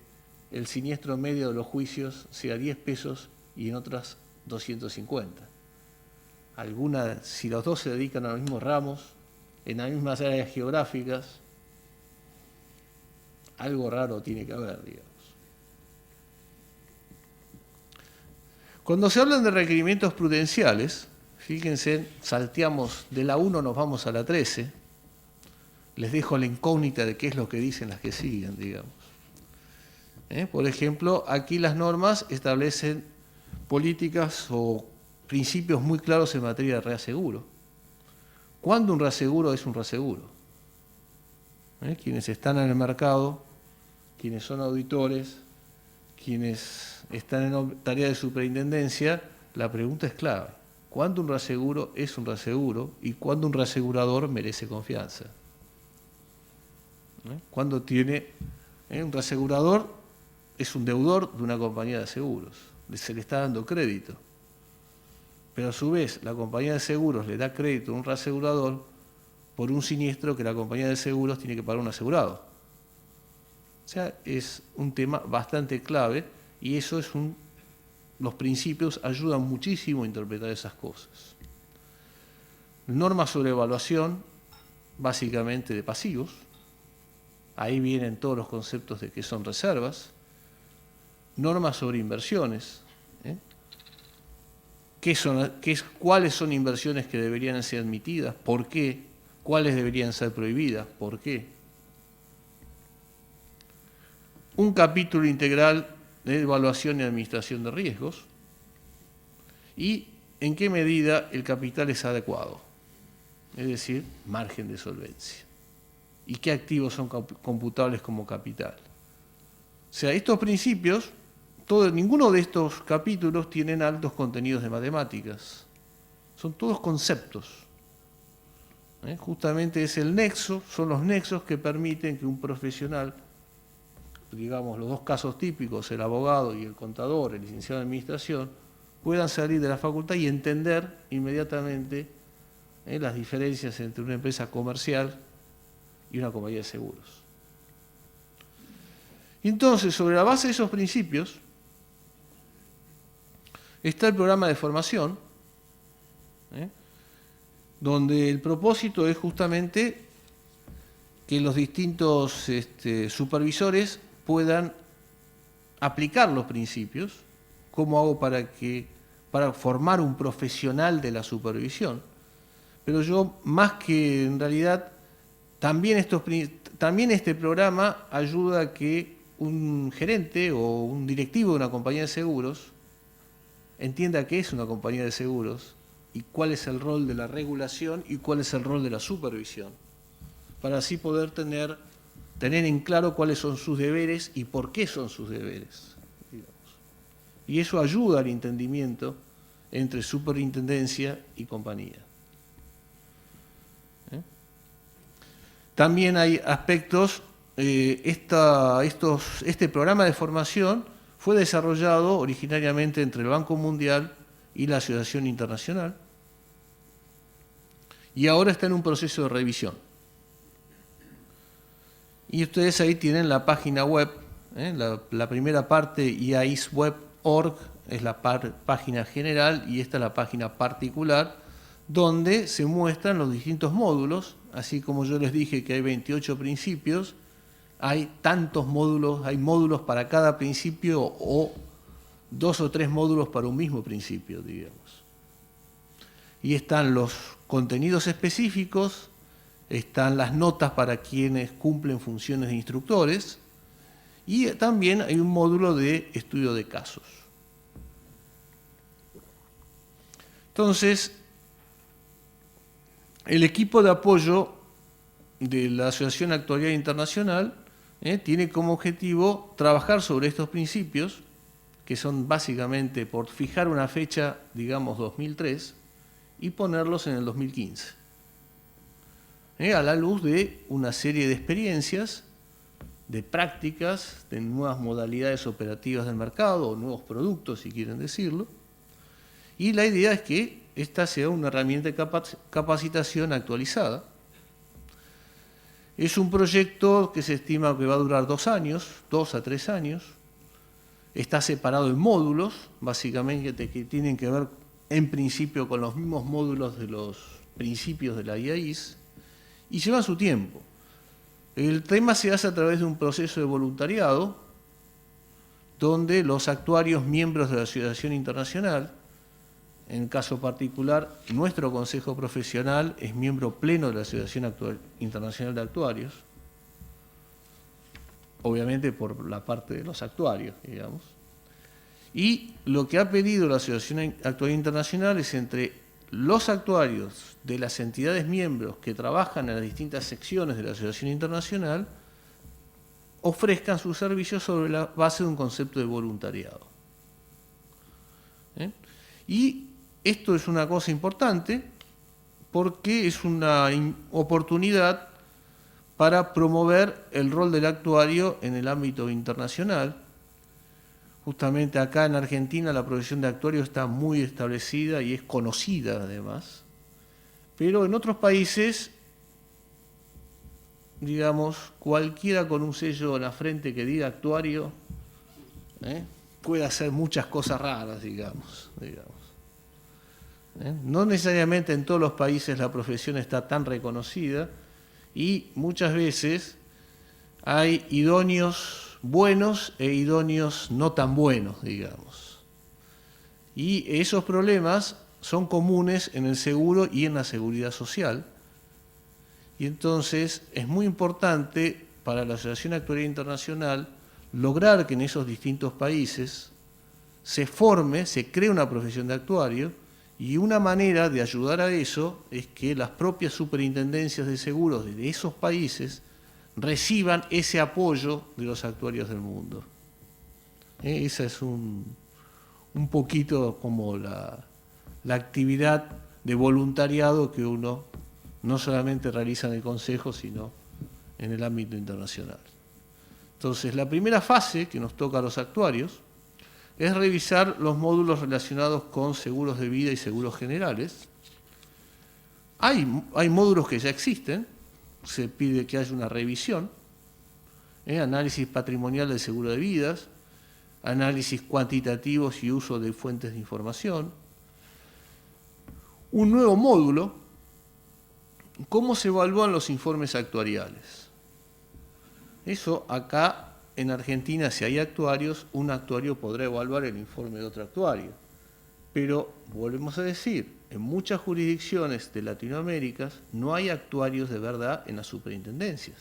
el siniestro medio de los juicios sea 10 pesos y en otras 250. Si los dos se dedican a los mismos ramos, en las mismas áreas geográficas, algo raro tiene que haber, digamos. Cuando se hablan de requerimientos prudenciales, fíjense, salteamos de la 1, nos vamos a la 13, les dejo la incógnita de qué es lo que dicen las que siguen, digamos. Por ejemplo, aquí las normas establecen políticas o principios muy claros en materia de reaseguro. ¿Cuándo un reaseguro es un reaseguro? Quienes están en el mercado, quienes son auditores, quienes están en tarea de superintendencia, la pregunta es clave. ¿Cuándo un reaseguro es un reaseguro y cuándo un reasegurador merece confianza? ¿Cuándo tiene un reasegurador? Es un deudor de una compañía de seguros, se le está dando crédito. Pero a su vez, la compañía de seguros le da crédito a un reasegurador por un siniestro que la compañía de seguros tiene que pagar a un asegurado. O sea, es un tema bastante clave y eso es los principios ayudan muchísimo a interpretar esas cosas. Normas sobre evaluación, básicamente de pasivos. Ahí vienen todos los conceptos de qué son reservas. Normas sobre inversiones. ¿Cuáles son inversiones que deberían ser admitidas? ¿Por qué? ¿Cuáles deberían ser prohibidas? ¿Por qué? Un capítulo integral de evaluación y administración de riesgos. Y en qué medida el capital es adecuado. Es decir, margen de solvencia. Y qué activos son computables como capital. O sea, estos principios... ninguno de estos capítulos tienen altos contenidos de matemáticas. Son todos conceptos. Justamente es el nexo, son los nexos que permiten que un profesional, digamos los dos casos típicos, el abogado y el contador, el licenciado en administración, puedan salir de la facultad y entender inmediatamente las diferencias entre una empresa comercial y una compañía de seguros. Entonces, sobre la base de esos principios, está el programa de formación, donde el propósito es justamente que los distintos supervisores puedan aplicar los principios. ¿Cómo hago para formar un profesional de la supervisión? Pero yo, más que en realidad, también este programa ayuda a que un gerente o un directivo de una compañía de seguros entienda qué es una compañía de seguros y cuál es el rol de la regulación y cuál es el rol de la supervisión, para así poder tener en claro cuáles son sus deberes y por qué son sus deberes, digamos. Y eso ayuda al entendimiento entre superintendencia y compañía. También hay aspectos, este programa de formación fue desarrollado originariamente entre el Banco Mundial y la Asociación Internacional y ahora está en un proceso de revisión. Y ustedes ahí tienen la página web, la primera parte, iaisweb.org, es la página general y esta es la página particular, donde se muestran los distintos módulos, así como yo les dije que hay 28 principios, hay tantos módulos, hay módulos para cada principio o 2 o 3 módulos para un mismo principio, digamos. Y están los contenidos específicos, están las notas para quienes cumplen funciones de instructores y también hay un módulo de estudio de casos. Entonces, el equipo de apoyo de la Asociación Actuarial Internacional tiene como objetivo trabajar sobre estos principios, que son básicamente por fijar una fecha, digamos 2003, y ponerlos en el 2015. A la luz de una serie de experiencias, de prácticas, de nuevas modalidades operativas del mercado, o nuevos productos, si quieren decirlo. Y la idea es que esta sea una herramienta de capacitación actualizada. Es un proyecto que se estima que va a durar 2 años, 2 a 3 años. Está separado en módulos, básicamente que tienen que ver en principio con los mismos módulos de los principios de la IAIS, y llevan su tiempo. El tema se hace a través de un proceso de voluntariado, donde los actuarios miembros de la Asociación Internacional, en el caso particular, nuestro Consejo Profesional es miembro pleno de la Asociación Internacional de Actuarios, obviamente por la parte de los actuarios, digamos. Y lo que ha pedido la Asociación Actuarial Internacional es entre los actuarios de las entidades miembros que trabajan en las distintas secciones de la Asociación Internacional ofrezcan sus servicios sobre la base de un concepto de voluntariado. Y esto es una cosa importante porque es una oportunidad para promover el rol del actuario en el ámbito internacional. Justamente acá en Argentina la profesión de actuario está muy establecida y es conocida además, pero en otros países, digamos, cualquiera con un sello en la frente que diga actuario, puede hacer muchas cosas raras, digamos. No necesariamente en todos los países la profesión está tan reconocida y muchas veces hay idóneos buenos e idóneos no tan buenos, digamos. Y esos problemas son comunes en el seguro y en la seguridad social. Y entonces es muy importante para la Asociación Actuarial Internacional lograr que en esos distintos países se forme, se cree una profesión de actuario, y una manera de ayudar a eso es que las propias superintendencias de seguros de esos países reciban ese apoyo de los actuarios del mundo. Esa es un poquito como la actividad de voluntariado que uno no solamente realiza en el Consejo, sino en el ámbito internacional. Entonces, la primera fase que nos toca a los actuarios es revisar los módulos relacionados con seguros de vida y seguros generales. Hay módulos que ya existen, se pide que haya una revisión, análisis patrimonial del seguro de vidas, análisis cuantitativos y uso de fuentes de información. Un nuevo módulo, ¿cómo se evalúan los informes actuariales? Eso acá en Argentina, si hay actuarios, un actuario podrá evaluar el informe de otro actuario. Pero, volvemos a decir, en muchas jurisdicciones de Latinoamérica no hay actuarios de verdad en las superintendencias.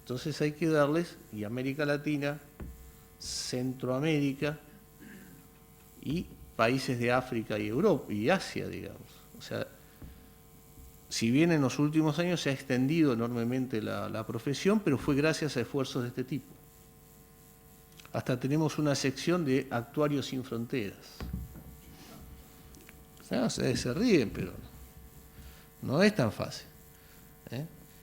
Entonces hay que darles, y América Latina, Centroamérica y países de África y Europa y Asia, digamos. O sea, si bien en los últimos años se ha extendido enormemente la profesión, pero fue gracias a esfuerzos de este tipo. Hasta tenemos una sección de Actuarios Sin Fronteras. Se ríen, pero no es tan fácil.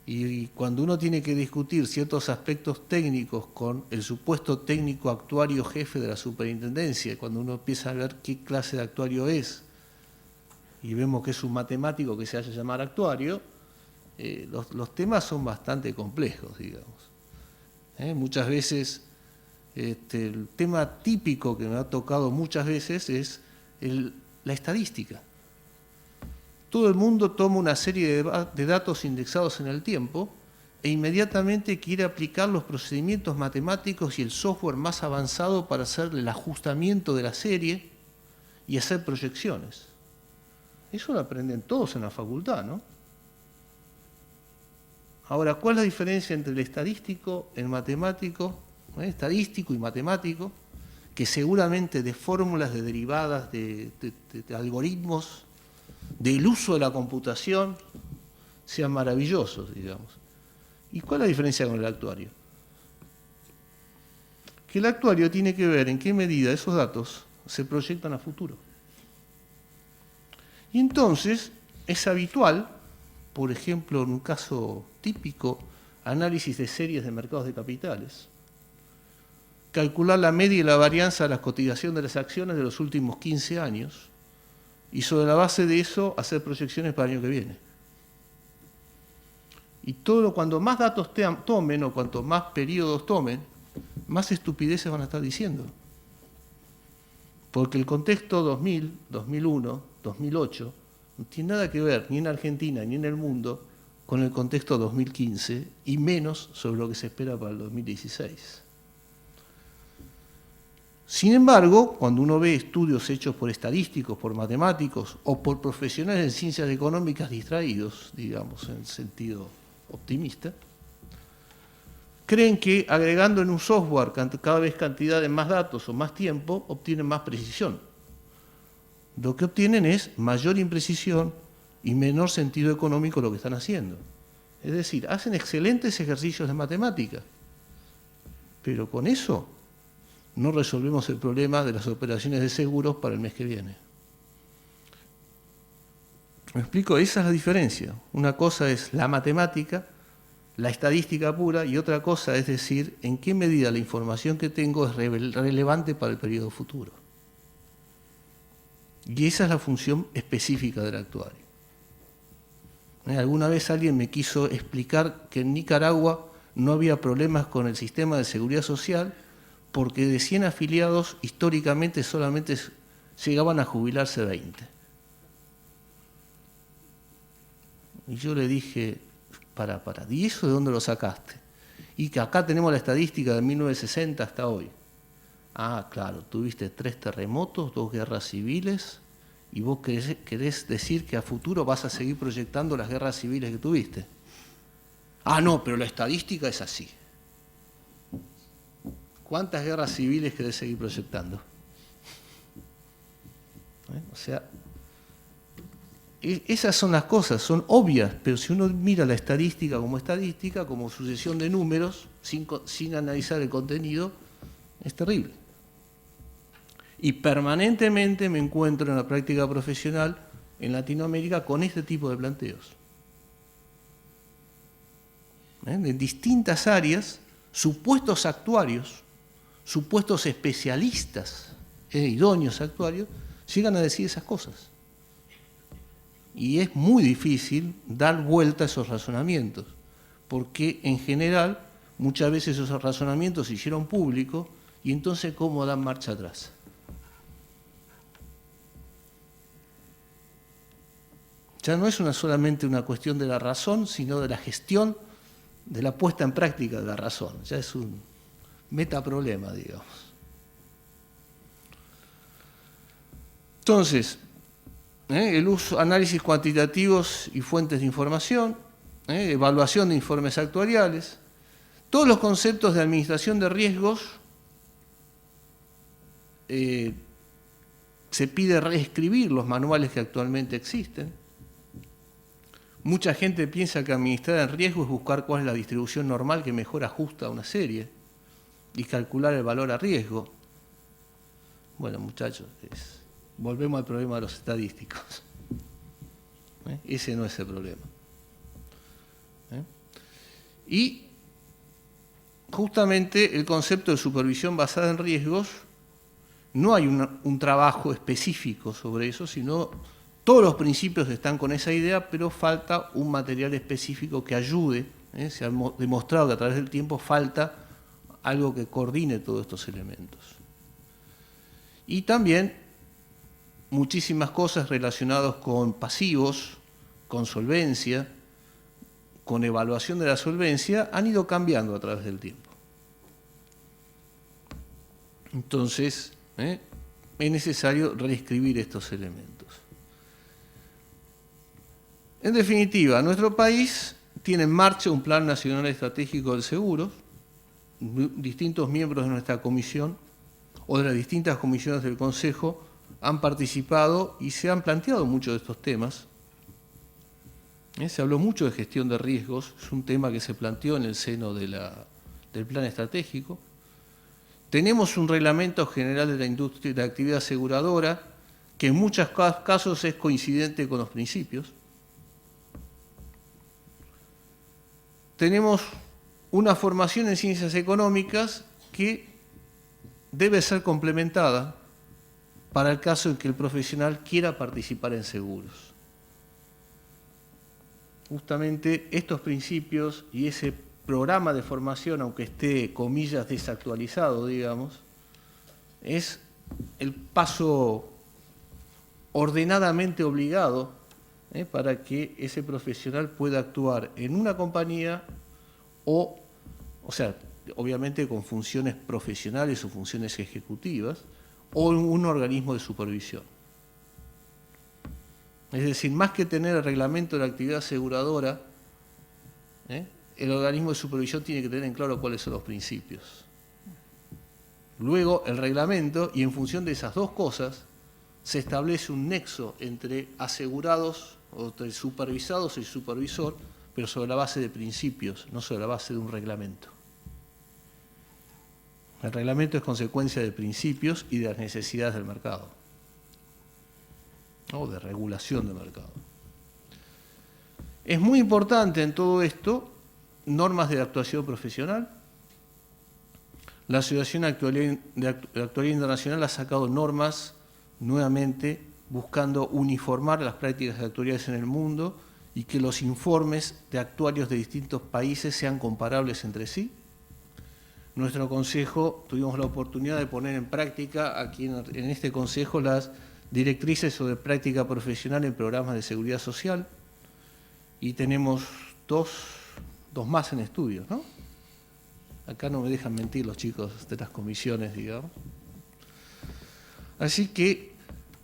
Y cuando uno tiene que discutir ciertos aspectos técnicos con el supuesto técnico actuario jefe de la superintendencia, cuando uno empieza a ver qué clase de actuario es, y vemos que es un matemático que se hace llamar actuario, los temas son bastante complejos, digamos. Muchas veces el tema típico que me ha tocado muchas veces es la estadística. Todo el mundo toma una serie de datos indexados en el tiempo e inmediatamente quiere aplicar los procedimientos matemáticos y el software más avanzado para hacer el ajustamiento de la serie y hacer proyecciones. Eso lo aprenden todos en la facultad, ¿no? Ahora, ¿cuál es la diferencia entre el estadístico, el matemático, estadístico y matemático? Que seguramente de fórmulas, de derivadas, de algoritmos, del uso de la computación, sean maravillosos, digamos. ¿Y cuál es la diferencia con el actuario? Que el actuario tiene que ver en qué medida esos datos se proyectan a futuro. Y entonces es habitual, por ejemplo, en un caso típico, análisis de series de mercados de capitales, calcular la media y la varianza de la cotización de las acciones de los últimos 15 años y sobre la base de eso hacer proyecciones para el año que viene. Y cuanto más datos tomen o cuanto más periodos tomen, más estupideces van a estar diciendo. Porque el contexto 2000, 2001, 2008 no tiene nada que ver ni en Argentina ni en el mundo con el contexto 2015 y menos sobre lo que se espera para el 2016. Sin embargo, cuando uno ve estudios hechos por estadísticos, por matemáticos o por profesionales en ciencias económicas distraídos, digamos, en sentido optimista, creen que agregando en un software cada vez cantidad de más datos o más tiempo, obtienen más precisión. Lo que obtienen es mayor imprecisión y menor sentido económico lo que están haciendo. Es decir, hacen excelentes ejercicios de matemática, pero con eso no resolvemos el problema de las operaciones de seguros para el mes que viene. ¿Me explico? Esa es la diferencia. Una cosa es la matemática, la estadística pura, y otra cosa es decir, en qué medida la información que tengo es relevante para el periodo futuro. Y esa es la función específica del actuario. Alguna vez alguien me quiso explicar que en Nicaragua no había problemas con el sistema de seguridad social porque de 100 afiliados históricamente solamente llegaban a jubilarse 20. Y yo le dije, para, ¿y eso de dónde lo sacaste? Y que acá tenemos la estadística de 1960 hasta hoy. Ah, claro, tuviste 3 terremotos, 2 guerras civiles, y vos querés decir que a futuro vas a seguir proyectando las guerras civiles que tuviste. Ah, no, pero la estadística es así. ¿Cuántas guerras civiles querés seguir proyectando? O sea, esas son las cosas, son obvias, pero si uno mira la estadística, como sucesión de números, sin analizar el contenido, es terrible. Y permanentemente me encuentro en la práctica profesional en Latinoamérica con este tipo de planteos. En distintas áreas, supuestos actuarios, supuestos especialistas, idóneos actuarios, llegan a decir esas cosas. Y es muy difícil dar vuelta a esos razonamientos, porque en general muchas veces esos razonamientos se hicieron públicos y entonces ¿cómo dan marcha atrás? Ya no es solamente una cuestión de la razón, sino de la gestión, de la puesta en práctica de la razón. Ya es un metaproblema, digamos. Entonces, el uso, análisis cuantitativos y fuentes de información, evaluación de informes actuariales, todos los conceptos de administración de riesgos, se pide reescribir los manuales que actualmente existen. Mucha gente piensa que administrar el riesgo es buscar cuál es la distribución normal que mejor ajusta a una serie y calcular el valor a riesgo. Bueno, muchachos, volvemos al problema de los estadísticos. Ese no es el problema. Y justamente el concepto de supervisión basada en riesgos, no hay un trabajo específico sobre eso, sino todos los principios están con esa idea, pero falta un material específico que ayude. Se ha demostrado que a través del tiempo falta algo que coordine todos estos elementos. Y también muchísimas cosas relacionadas con pasivos, con solvencia, con evaluación de la solvencia, han ido cambiando a través del tiempo. Entonces, es necesario reescribir estos elementos. En definitiva, nuestro país tiene en marcha un Plan Nacional Estratégico del Seguro. Distintos miembros de nuestra comisión o de las distintas comisiones del Consejo han participado y se han planteado muchos de estos temas. Se habló mucho de gestión de riesgos, es un tema que se planteó en el seno del plan estratégico. Tenemos un reglamento general de la industria de la actividad aseguradora que en muchos casos es coincidente con los principios. Tenemos una formación en ciencias económicas que debe ser complementada para el caso en que el profesional quiera participar en seguros. Justamente estos principios y ese programa de formación, aunque esté, comillas, desactualizado, digamos, es el paso ordenadamente obligado para que ese profesional pueda actuar en una compañía o sea, obviamente con funciones profesionales o funciones ejecutivas, o en un organismo de supervisión. Es decir, más que tener el reglamento de la actividad aseguradora, el organismo de supervisión tiene que tener en claro cuáles son los principios. Luego, el reglamento, y en función de esas dos cosas, se establece un nexo entre asegurados, o entre supervisados y supervisor, pero sobre la base de principios, no sobre la base de un reglamento. El reglamento es consecuencia de principios y de las necesidades del mercado, o de regulación del mercado. Es muy importante en todo esto normas de actuación profesional. La Asociación de Actuaría Internacional ha sacado normas nuevamente buscando uniformar las prácticas actuariales en el mundo y que los informes de actuarios de distintos países sean comparables entre sí. Nuestro Consejo tuvimos la oportunidad de poner en práctica aquí en este Consejo las directrices sobre práctica profesional en programas de seguridad social y tenemos dos más en estudio, ¿no? Acá no me dejan mentir los chicos de las comisiones, digamos. Así que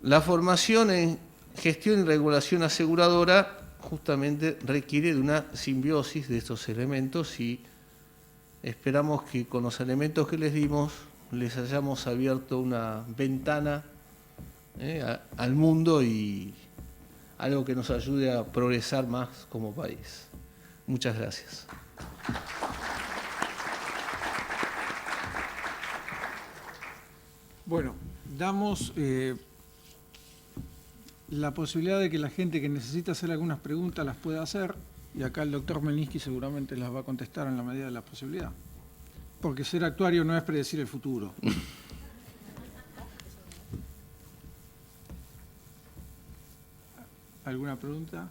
la formación en gestión y regulación aseguradora justamente requiere de una simbiosis de estos elementos y esperamos que con los elementos que les dimos les hayamos abierto una ventana al mundo y algo que nos ayude a progresar más como país. Muchas gracias. Bueno, damos la posibilidad de que la gente que necesita hacer algunas preguntas las pueda hacer, y acá el doctor Melnitzky seguramente las va a contestar en la medida de la posibilidad. Porque ser actuario no es predecir el futuro. ¿Alguna pregunta?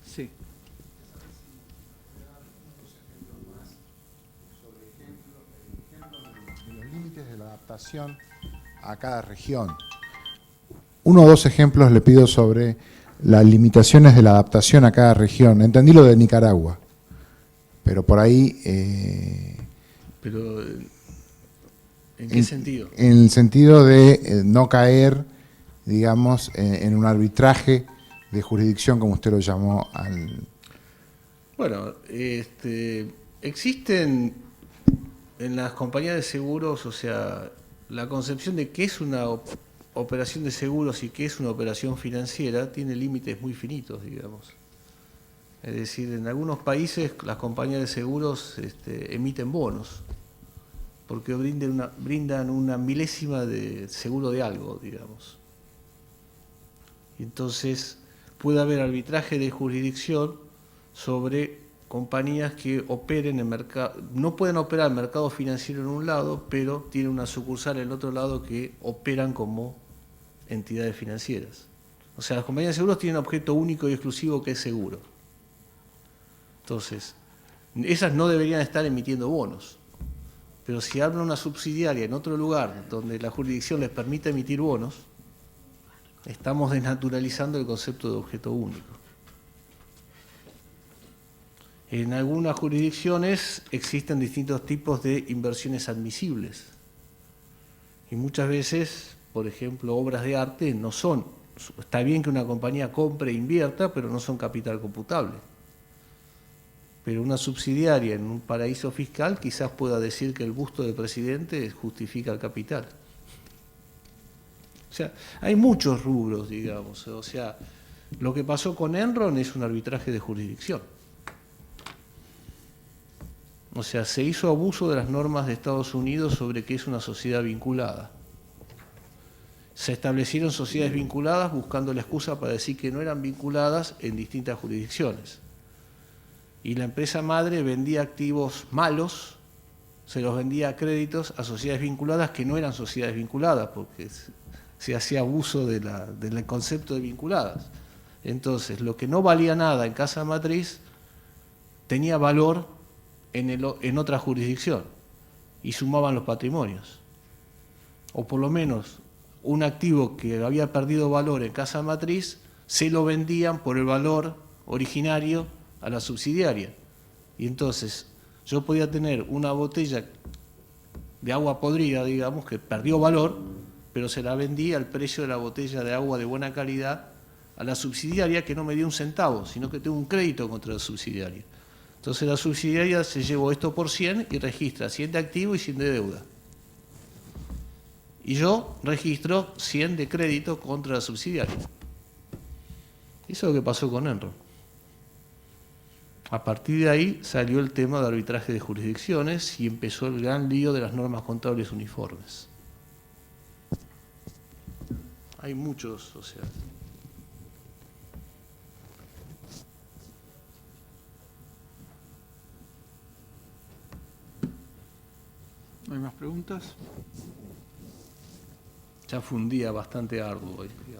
Sí. Los límites de la adaptación a cada región. Uno o dos ejemplos le pido sobre las limitaciones de la adaptación a cada región. Entendí lo de Nicaragua, pero por ahí... Pero, ¿en qué sentido? En el sentido de no caer, digamos, en un arbitraje de jurisdicción, como usted lo llamó al... Bueno, existen en las compañías de seguros, o sea, la concepción de qué es una operación de seguros y qué es una operación financiera tiene límites muy finitos, digamos. Es decir, en algunos países las compañías de seguros emiten bonos, porque brindan una milésima de seguro de algo, digamos. Y entonces puede haber arbitraje de jurisdicción sobre compañías que operen en mercado, no pueden operar el mercado financiero en un lado, pero tienen una sucursal en el otro lado que operan como entidades financieras. O sea, las compañías de seguros tienen un objeto único y exclusivo que es seguro. Entonces, esas no deberían estar emitiendo bonos. Pero si habla una subsidiaria en otro lugar donde la jurisdicción les permite emitir bonos, estamos desnaturalizando el concepto de objeto único. En algunas jurisdicciones existen distintos tipos de inversiones admisibles. Y muchas veces, por ejemplo, obras de arte no son. Está bien que una compañía compre e invierta, pero no son capital computable. Pero una subsidiaria en un paraíso fiscal quizás pueda decir que el busto del presidente justifica el capital. O sea, hay muchos rubros, digamos. O sea, lo que pasó con Enron es un arbitraje de jurisdicción. O sea, se hizo abuso de las normas de Estados Unidos sobre qué es una sociedad vinculada. Se establecieron sociedades vinculadas buscando la excusa para decir que no eran vinculadas en distintas jurisdicciones. Y la empresa madre vendía activos malos, se los vendía a créditos a sociedades vinculadas que no eran sociedades vinculadas, porque se hacía abuso del concepto de vinculadas. Entonces, lo que no valía nada en casa matriz tenía valor en otra jurisdicción y sumaban los patrimonios. O por lo menos un activo que había perdido valor en casa matriz se lo vendían por el valor originario a la subsidiaria. Y entonces yo podía tener una botella de agua podrida, digamos, que perdió valor, pero se la vendí al precio de la botella de agua de buena calidad a la subsidiaria, que no me dio un centavo, sino que tengo un crédito contra la subsidiaria. Entonces la subsidiaria se llevó esto por 100 y registra 100 de activo y 100 de deuda. Y yo registro 100 de crédito contra la subsidiaria. Eso es lo que pasó con Enron. A partir de ahí salió el tema de arbitraje de jurisdicciones y empezó el gran lío de las normas contables uniformes. Hay muchos, o sea... ¿No hay más preguntas? Ya fue un día bastante arduo hoy.